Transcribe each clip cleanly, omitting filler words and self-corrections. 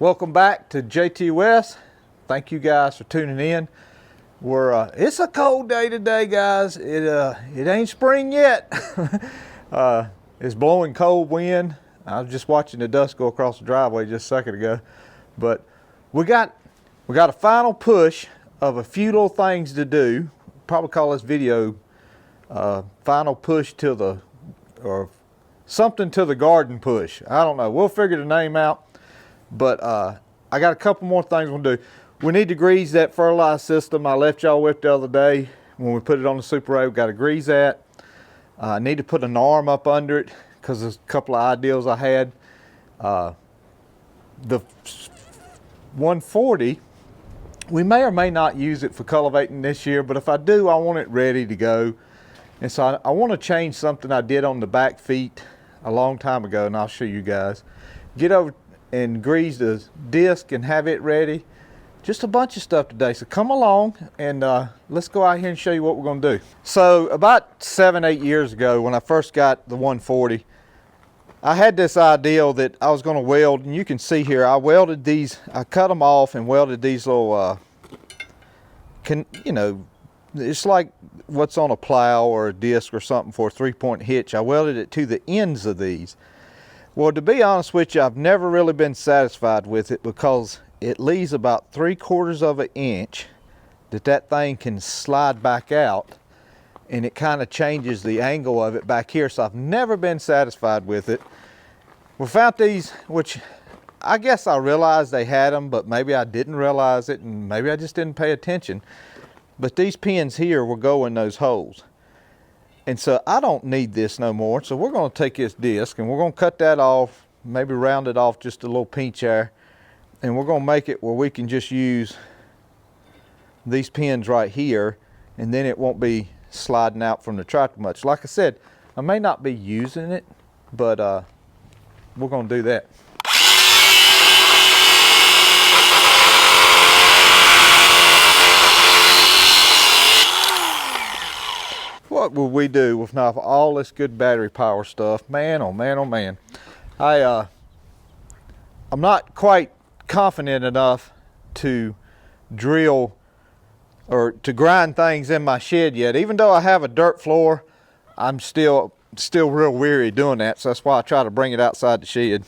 Welcome back to Jtwes. Thank you guys for tuning in. It's a cold day today, guys. It ain't spring yet. It's blowing cold wind. I was just watching the dust go across the driveway just a second ago. But we got a final push of a few little things to do. Probably call this video final push to the, or something to the garden push. I don't know. We'll figure the name out. But I got a couple more things we'll do. We need to grease that fertilizer system I left y'all with the other day when we put it on the Super A. We got to grease that. I need to put an arm up under it because there's a couple of ideas I had. The 140, we may or may not use it for cultivating this year, but if I do, I want it ready to go. And so I want to change something I did on the back feet a long time ago, and I'll show you guys. Get over and grease the disc and have it ready. Just a bunch of stuff today, so come along and let's go out here and show you what we're going to do. So about 7-8 years ago, when I first got the 140, I had this idea that I was going to weld, and you can see here I welded these, I cut them off and welded these little it's like what's on a plow or a disc or something for a 3-point hitch. I welded it to the ends of these. Well, to be honest with you, I've never really been satisfied with it because it leaves about 3/4 of an inch that thing can slide back out, and it kind of changes the angle of it back here. So I've never been satisfied with it. We found these, which I guess I realized they had them, but maybe I didn't realize it, and maybe I just didn't pay attention. But these pins here will go in those holes. And so I don't need this no more. So we're going to take this disc and we're going to cut that off, maybe round it off just a little pinch there. And we're going to make it where we can just use these pins right here, and then it won't be sliding out from the tractor much. Like I said, I may not be using it, but we're going to do that. What would we do with not all this good battery power stuff? Man, oh man, oh man. I'm not quite confident enough to drill or to grind things in my shed yet. Even though I have a dirt floor, I'm still real weary doing that. So that's why I try to bring it outside the shed.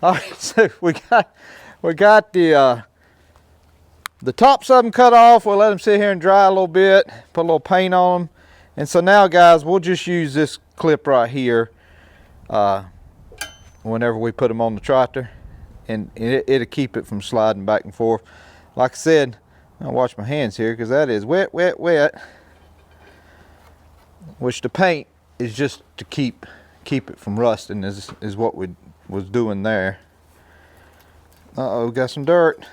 All right, so we got the tops of them cut off. We'll let them sit here and dry a little bit, put a little paint on them. And so now, guys, we'll just use this clip right here whenever we put them on the tractor, and it'll keep it from sliding back and forth. Like I said, I'll wash my hands here because that is wet, wet, wet. Which the paint is just to keep it from rusting is what we was doing there. Uh-oh, got some dirt.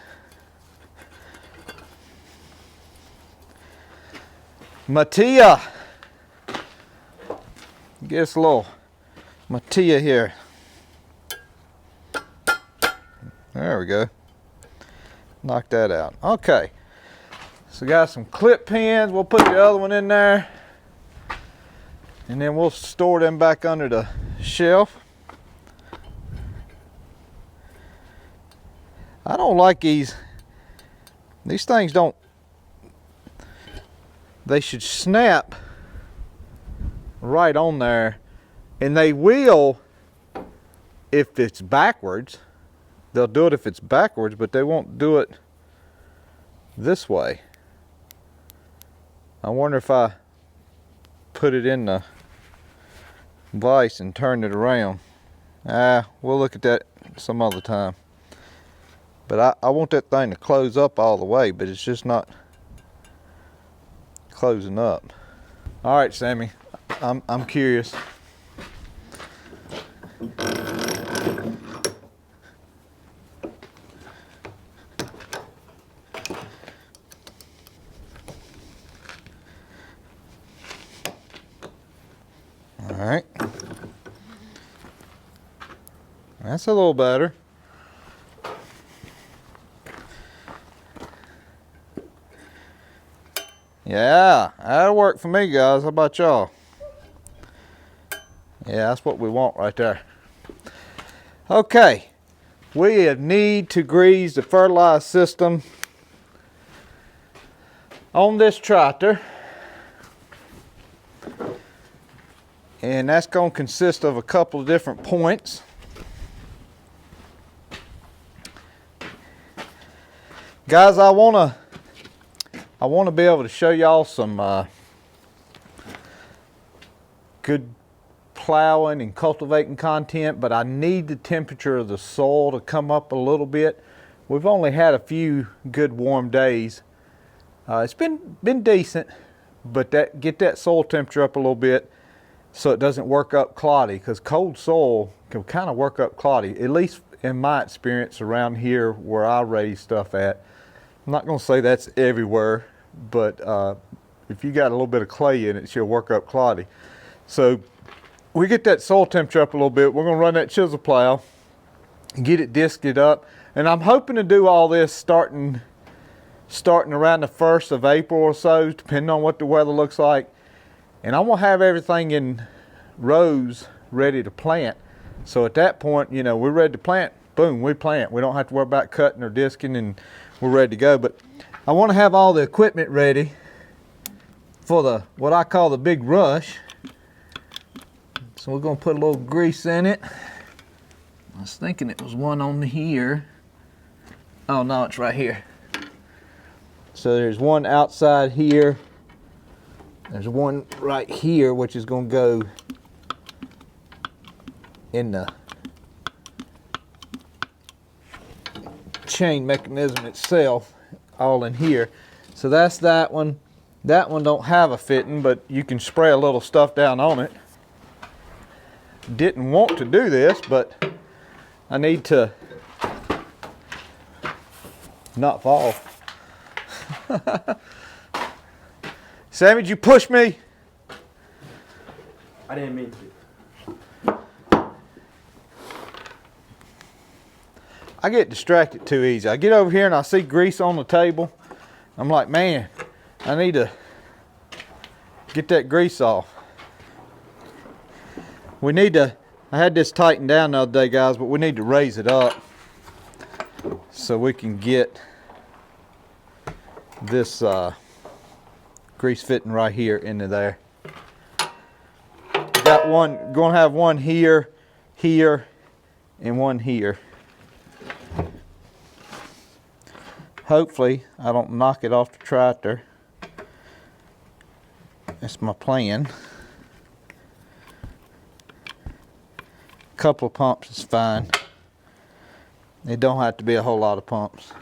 Mattia. Get us a little Mattia here. There we go. Knock that out. Okay. So got some clip pins. We'll put the other one in there. And then we'll store them back under the shelf. I don't like these things don't, they should snap right on there, and they will if it's backwards. They'll do it if it's backwards, but they won't do it this way. I wonder if I put it in the vise and turn it around. We'll look at that some other time. But I want that thing to close up all the way, but it's just not closing up. All right, Sammy, I'm curious. All right, that's a little better. Yeah, that'll work for me, guys. How about y'all? Yeah, that's what we want right there. Okay, we need to grease the fertilizer system on this tractor. And that's going to consist of a couple of different points. Guys, I want to be able to show y'all some good plowing and cultivating content, but I need the temperature of the soil to come up a little bit. We've only had a few good warm days. It's been decent, but get that soil temperature up a little bit so it doesn't work up cloddy, because cold soil can kind of work up cloddy, at least in my experience around here where I raise stuff at. I'm not going to say that's everywhere, but if you got a little bit of clay in it, she'll work up cloddy. So we get that soil temperature up a little bit. We're going to run that chisel plow, get it disked up, and I'm hoping to do all this starting around the 1st of April or so, depending on what the weather looks like. And I'm going to have everything in rows ready to plant. So at that point, you know, we're ready to plant. Boom, we plant. We don't have to worry about cutting or disking, and we're ready to go. But I want to have all the equipment ready for what I call the big rush. So we're going to put a little grease in it. I was thinking it was one on here. Oh no, it's right here. So there's one outside here. There's one right here, which is going to go in the chain mechanism itself, all in here. So that's that one. That one don't have a fitting, but you can spray a little stuff down on it. Didn't want to do this, but I need to not fall. Sammy, did you push me? I didn't mean to. I get distracted too easy. I get over here and I see grease on the table. I'm like, man, I need to get that grease off. We need to, I had this tightened down the other day, guys, but we need to raise it up so we can get this grease fitting right here into there. Got one, going to have one here, here, and one here. Hopefully I don't knock it off the tractor. That's my plan. A couple of pumps is fine. It don't have to be a whole lot of pumps.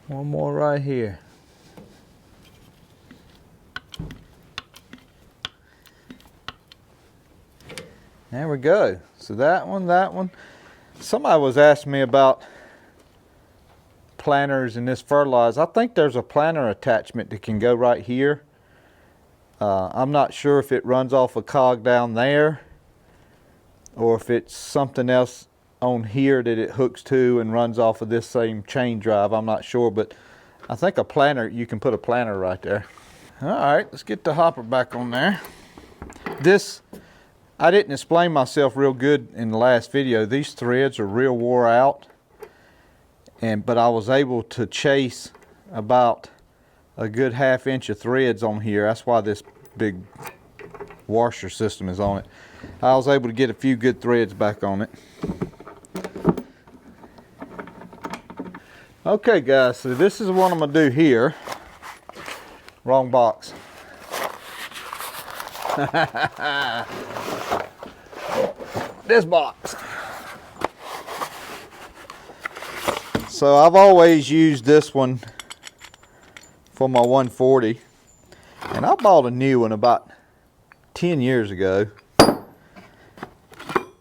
One more right here. There we go. So that one. Somebody was asking me about planters and this fertilizer. I think there's a planter attachment that can go right here. I'm not sure if it runs off a cog down there or if it's something else on here that it hooks to and runs off of this same chain drive. I'm not sure, but I think a planter, you can put a planter right there. All right, let's get the hopper back on there. This, I didn't explain myself real good in the last video. These threads are real wore out, but I was able to chase about a good 1/2 inch of threads on here. That's why this big washer system is on it. I was able to get a few good threads back on it. Okay guys, so this is what I'm gonna do here. Wrong box. This box. So I've always used this one for my 140, and I bought a new one about 10 years ago,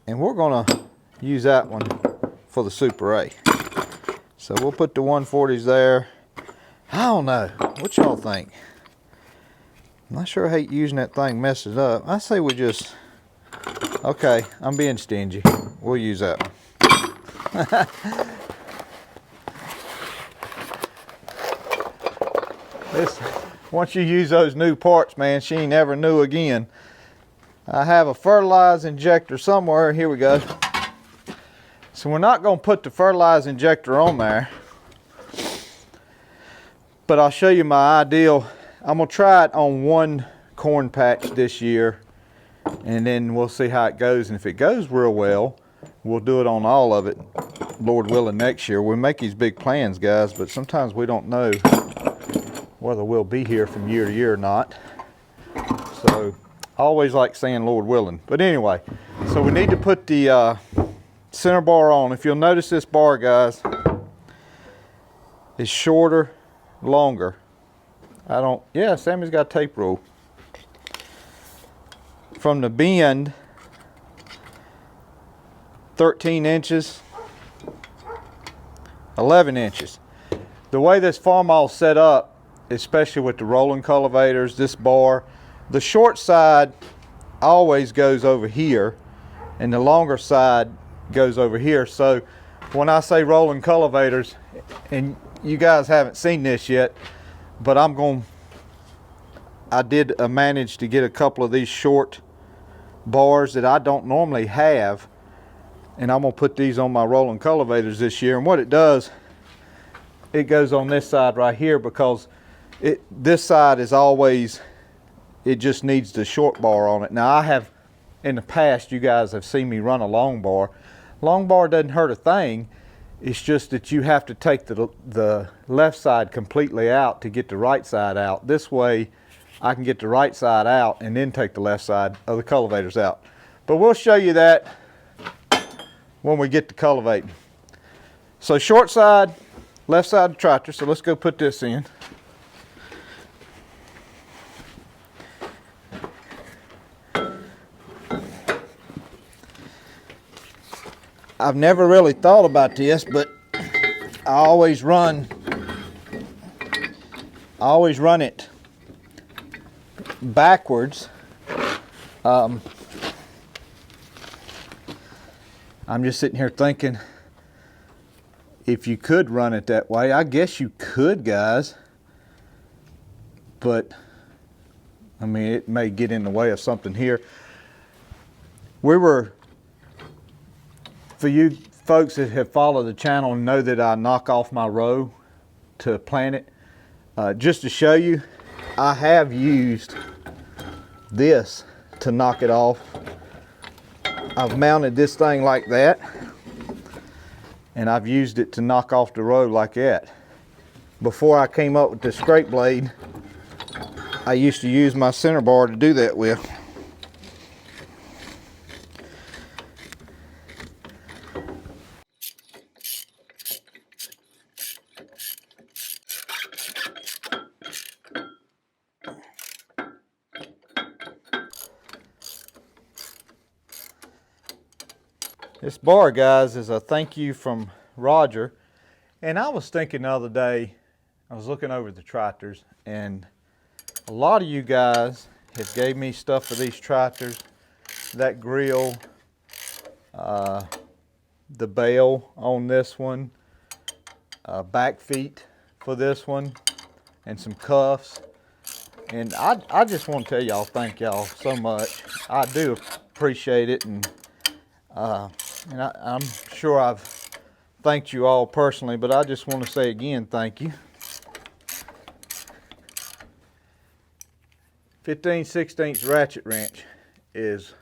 and we're gonna use that one for the Super A. So we'll put the 140s there. I don't know, what y'all think? I sure hate using that thing, messes up. I say we just, okay, I'm being stingy. We'll use that one. This, once you use those new parts, man, she ain't never new again. I have a fertilizer injector somewhere. Here we go. So we're not going to put the fertilizer injector on there, but I'll show you my ideal. I'm going to try it on one corn patch this year, and then we'll see how it goes. And if it goes real well, we'll do it on all of it, Lord willing, next year. We make these big plans, guys, but sometimes we don't know whether we'll be here from year to year or not. So I always like saying Lord willing. But anyway, so we need to put the center bar on. If you'll notice, this bar, guys, is shorter, longer. Yeah, Sammy's got a tape rule. From the bend, 13 inches, 11 inches. The way this farmall is set up, especially with the rolling cultivators, this bar, the short side always goes over here and the longer side goes over here. So when I say rolling cultivators, and you guys haven't seen this yet, but I did manage to get a couple of these short bars that I don't normally have, and I'm gonna put these on my rolling cultivators this year. And what it does, it goes on this side right here, because this side is always, it just needs the short bar on it. Now I have, in the past, you guys have seen me run a long bar. Long bar doesn't hurt a thing. It's just that you have to take the left side completely out to get the right side out. This way I can get the right side out and then take the left side of the cultivators out. But we'll show you that when we get to cultivating. So short side, left side of the tractor. So let's go put this in. I've never really thought about this, but I always run it backwards. I'm just sitting here thinking, if you could run it that way, I guess you could, guys, but I mean, it may get in the way of something here. For you folks that have followed the channel and know that I knock off my row to plant it, just to show you, I have used this to knock it off. I've mounted this thing like that, and I've used it to knock off the row like that. Before I came up with the scrape blade, I used to use my center bar to do that with. This bar, guys, is a thank you from Roger. And I was thinking the other day, I was looking over the tractors, and a lot of you guys have gave me stuff for these tractors. That grill, the bale on this one, back feet for this one, and some cuffs. And I just want to tell y'all, thank y'all so much. I do appreciate it, and I'm sure I've thanked you all personally, but I just want to say again, thank you. 15/16 ratchet wrench is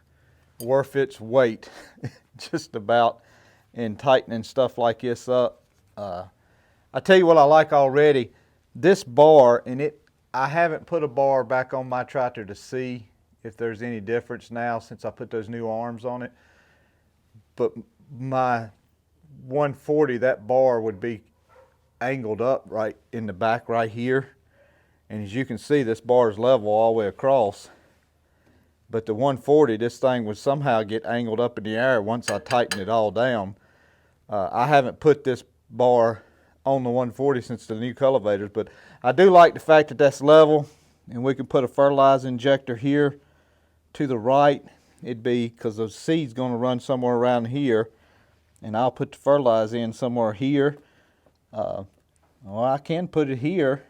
worth its weight just about in tightening stuff like this up. I tell you what I like already, this bar, and I haven't put a bar back on my tractor to see if there's any difference now since I put those new arms on it. But my 140, that bar would be angled up right in the back right here. And as you can see, this bar is level all the way across. But the 140, this thing would somehow get angled up in the air once I tighten it all down. I haven't put this bar on the 140 since the new cultivators, but I do like the fact that that's level, and we can put a fertilizer injector here to the right. It'd be, because the seed's going to run somewhere around here, and I'll put the fertilizer in somewhere here. Well, I can put it here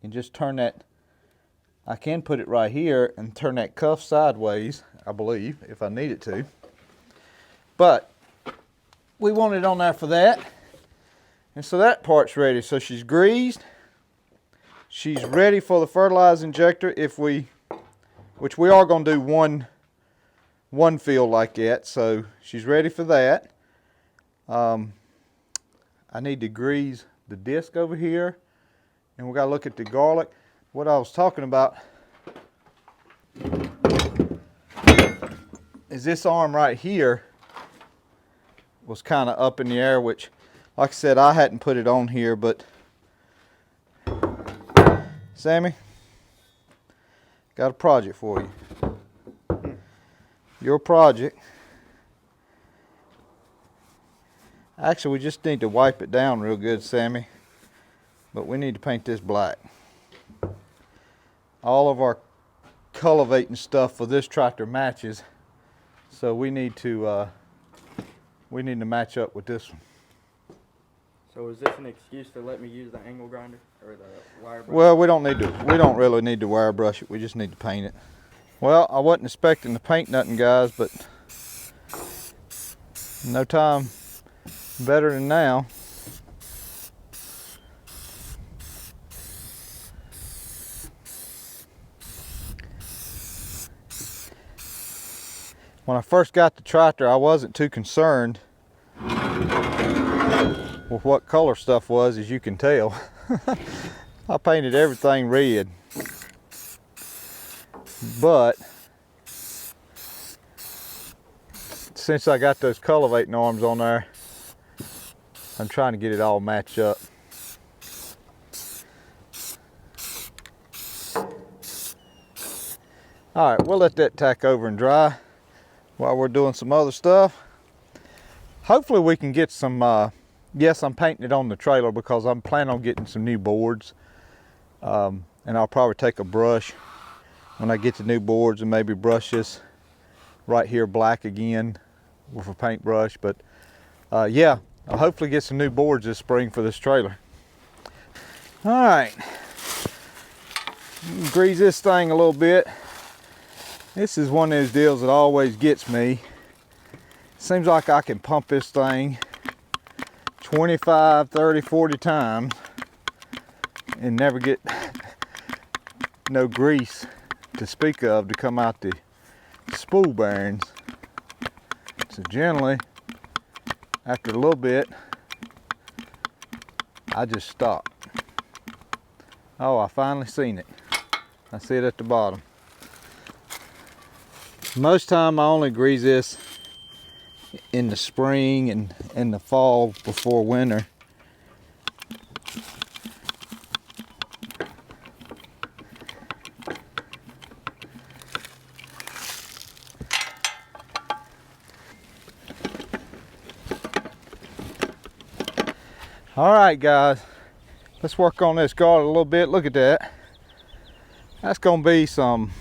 and just turn that. I can put it right here and turn that cuff sideways, I believe, if I need it to. But we want it on there for that. And so that part's ready. So she's greased. She's ready for the fertilizer injector which we are going to do one field like that. So she's ready for that. I need to grease the disc over here. And we got to look at the garlic. What I was talking about is this arm right here was kind of up in the air, which, like I said, I hadn't put it on here, but Sammy, got a project for you. Your project. Actually, we just need to wipe it down real good, Sammy, but we need to paint this black. All of our cultivating stuff for this tractor matches, so we need to match up with this one. So is this an excuse to let me use the angle grinder or the wire brush? Well, we don't really need to wire brush it. We just need to paint it. Well, I wasn't expecting to paint nothing, guys, but no time better than now. When I first got the tractor, I wasn't too concerned with what color stuff was, as you can tell. I painted everything red. But since I got those cultivating arms on there, I'm trying to get it all matched up. All right, we'll let that tack over and dry while we're doing some other stuff. Hopefully we can get some, yes, I'm painting it on the trailer because I'm planning on getting some new boards. And I'll probably take a brush when I get the new boards and maybe brush this right here black again with a paintbrush. But yeah, I'll hopefully get some new boards this spring for this trailer. All right, grease this thing a little bit. This is one of those deals that always gets me. Seems like I can pump this thing 25, 30, 40 times and never get no grease to speak of to come out the spool bearings. So generally, after a little bit, I just stop. Oh, I finally seen it. I see it at the bottom. Most time I only grease this in the spring and in the fall before winter. All right, guys, let's work on this garlic a little bit. Look at that. That's gonna be some,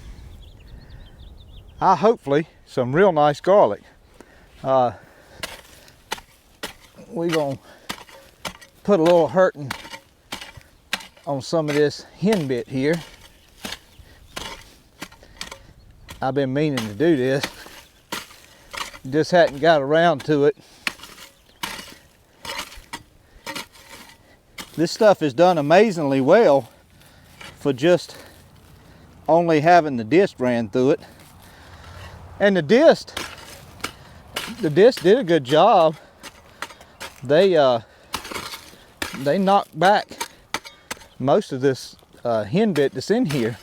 hopefully, some real nice garlic. We're gonna put a little hurting on some of this hen bit here. I've been meaning to do this, just hadn't got around to it. This stuff is done amazingly well for just only having the disc ran through it. And the disc did a good job. They knocked back most of this hen bit that's in here.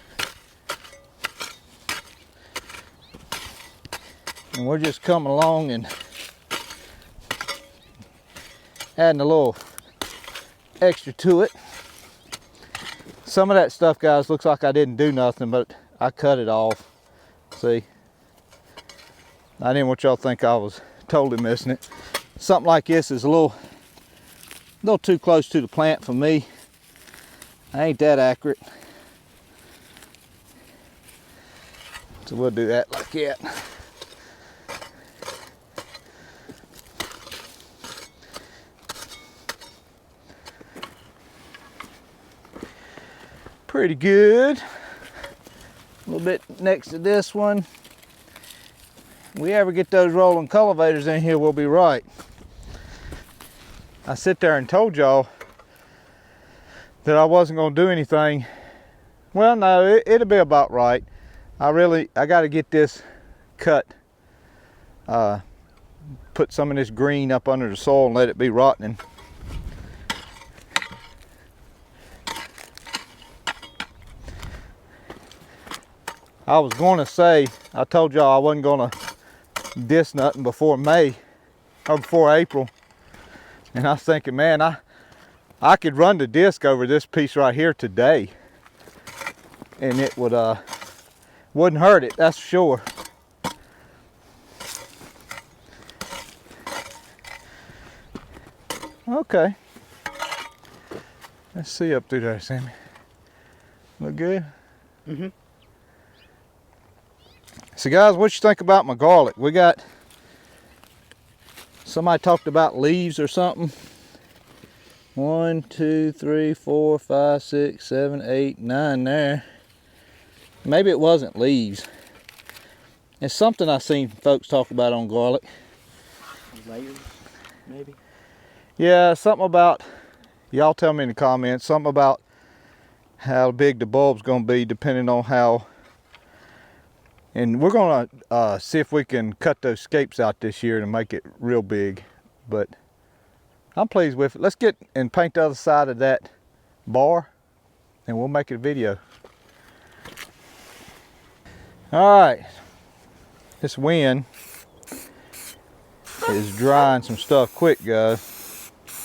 And we're just coming along and adding a little extra to it. Some of that stuff, guys, looks like I didn't do nothing, but I cut it off. See? I didn't want y'all to think I was totally missing it. Something like this is a little too close to the plant for me. I ain't that accurate. So we'll do that like that. Pretty good. A little bit next to this one. We ever get those rolling cultivators in here, we'll be right. I sit there and told y'all that I wasn't going to do anything. Well, no, it'll be about right. I got to get this cut. Put some of this green up under the soil and let it be rotting. I was going to say, I told y'all I wasn't going to disc nothing before May or before April. And I was thinking, man, I could run the disc over this piece right here today, and it wouldn't hurt it, that's for sure. Okay. Let's see up through there, Sammy. Look good? Mm-hmm. So guys, what you think about my garlic? We got, somebody talked about leaves or something. 1, 2, 3, 4, 5, 6, 7, 8, 9 there. Maybe it wasn't leaves. It's something I seen folks talk about on garlic. Layers, maybe? Yeah, something about, y'all tell me in the comments, something about how big the bulb's gonna be depending on how. And we're gonna see if we can cut those scapes out this year to make it real big. But I'm pleased with it. Let's get and paint the other side of that bar and we'll make it a video. All right, this wind is drying some stuff quick, guys.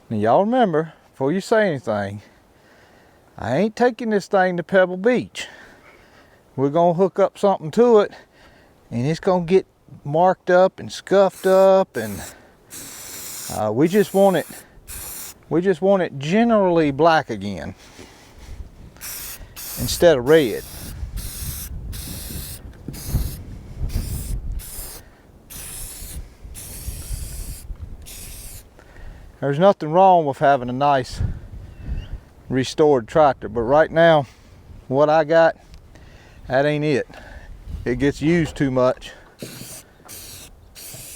Now y'all remember, before you say anything, I ain't taking this thing to Pebble Beach. We're gonna hook up something to it and it's gonna get marked up and scuffed up, and we just want it generally black again instead of red. There's nothing wrong with having a nice restored tractor, but right now what I got, that ain't it. It gets used too much.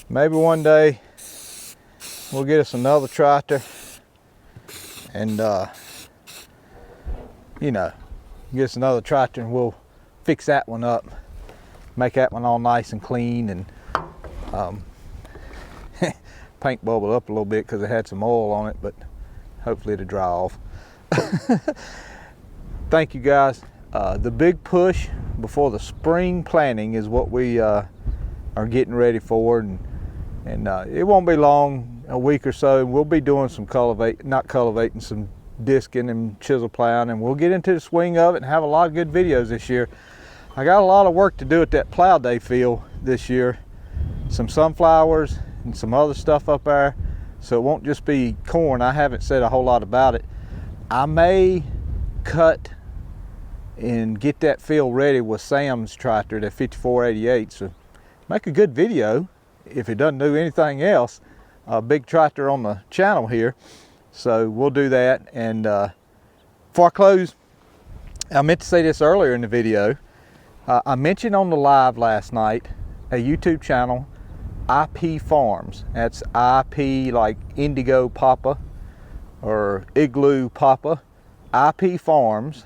Maybe one day we'll get us another tractor and you know, get us another tractor and we'll fix that one up, make that one all nice and clean, and paint bubbled up a little bit because it had some oil on it, but hopefully it'll dry off. Thank you guys. The big push before the spring planting is what we are getting ready for, and it won't be long, a week or so, and we'll be doing some some disking and chisel plowing, and we'll get into the swing of it and have a lot of good videos this year. I got a lot of work to do at that plow day field this year, some sunflowers and some other stuff up there, so it won't just be corn. I haven't said a whole lot about it. I may cut and get that field ready with Sam's tractor, that 5488, so make a good video if it doesn't do anything else. A big tractor on the channel here, so we'll do that. And before I close, I meant to say this earlier in the video. I mentioned on the live last night a YouTube channel, IP Farms. That's IP like Indigo Papa or Igloo Papa, IP Farms.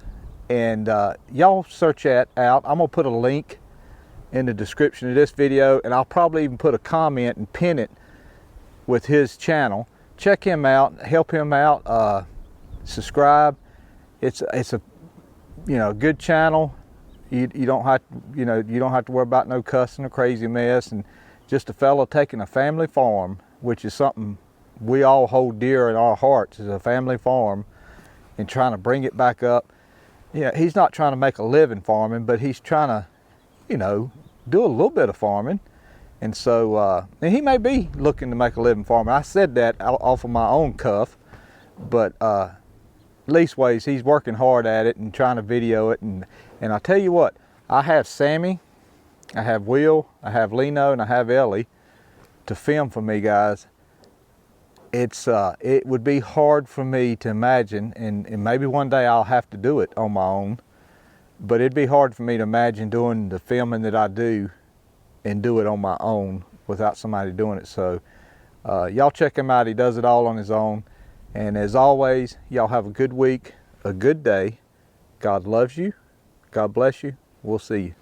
And y'all search that out. I'm gonna put a link in the description of this video, and I'll probably even put a comment and pin it with his channel, check him out, help him out, subscribe. It's a good channel. You don't have you don't have to worry about no cussing or crazy mess, and just a fellow taking a family farm, which is something we all hold dear in our hearts, is a family farm, and trying to bring it back up. Yeah, he's not trying to make a living farming, but he's trying to, do a little bit of farming. And so, and he may be looking to make a living farming. I said that off of my own cuff, but leastways he's working hard at it and trying to video it. And I tell you what, I have Sammy, I have Will, I have Lino, and I have Ellie to film for me, guys. It would be hard for me to imagine, and maybe one day I'll have to do it on my own, but it'd be hard for me to imagine doing the filming that I do and do it on my own without somebody doing it. So y'all check him out. He does it all on his own. And as always, y'all have a good week, a good day. God loves you. God bless you. We'll see you.